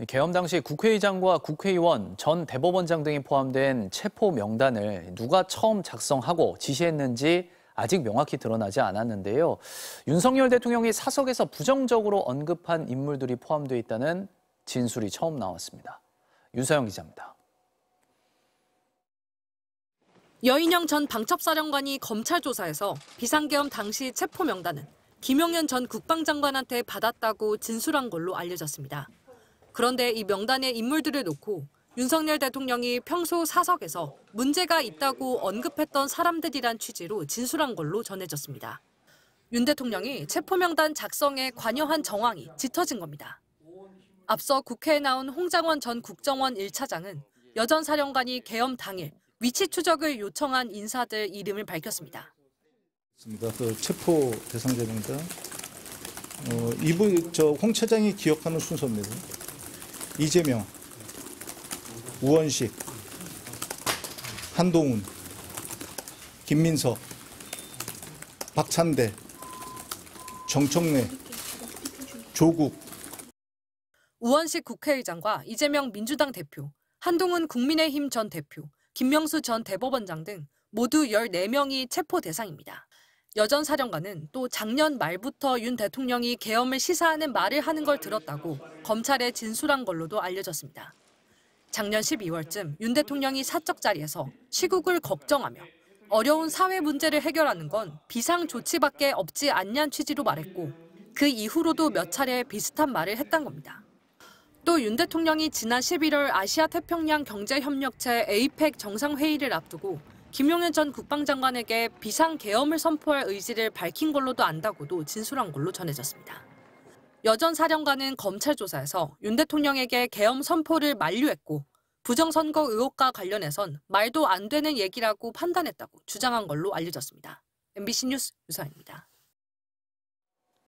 계엄 당시 국회의장과 국회의원, 전 대법원장 등이 포함된 체포 명단을 누가 처음 작성하고 지시했는지 아직 명확히 드러나지 않았는데요. 윤석열 대통령이 사석에서 부정적으로 언급한 인물들이 포함되어 있다는 진술이 처음 나왔습니다. 유서영 기자입니다. 여인영 전 방첩사령관이 검찰 조사에서 비상계엄 당시 체포 명단은 김용현 전 국방장관한테 받았다고 진술한 걸로 알려졌습니다. 그런데 이 명단의 인물들을 놓고 윤석열 대통령이 평소 사석에서 문제가 있다고 언급했던 사람들이란 취지로 진술한 걸로 전해졌습니다. 윤 대통령이 체포명단 작성에 관여한 정황이 짙어진 겁니다. 앞서 국회에 나온 홍장원 전 국정원 1차장은 여 전 사령관이 계엄 당일 위치 추적을 요청한 인사들 이름을 밝혔습니다. 그 체포 대상자 명단, 홍 차장이 기억하는 순서입니다. 이재명, 우원식, 한동훈, 김민석, 박찬대, 정청래, 조국. 우원식 국회의장과 이재명 민주당 대표, 한동훈 국민의힘 전 대표, 김명수 전 대법원장 등 모두 14명이 체포 대상입니다. 여 전 사령관은 또 작년 말부터 윤 대통령이 계엄을 시사하는 말을 하는 걸 들었다고 검찰에 진술한 걸로도 알려졌습니다. 작년 12월쯤 윤 대통령이 사적 자리에서 시국을 걱정하며 어려운 사회 문제를 해결하는 건 비상 조치밖에 없지 않냐는 취지로 말했고 그 이후로도 몇 차례 비슷한 말을 했던 겁니다. 또 윤 대통령이 지난 11월 아시아 태평양 경제협력체 APEC 정상회의를 앞두고 김용현 전 국방장관에게 비상계엄을 선포할 의지를 밝힌 걸로도 안다고도 진술한 걸로 전해졌습니다. 여 전 사령관은 검찰 조사에서 윤 대통령에게 계엄 선포를 만류했고 부정선거 의혹과 관련해선 말도 안 되는 얘기라고 판단했다고 주장한 걸로 알려졌습니다. MBC 뉴스 유서영입니다.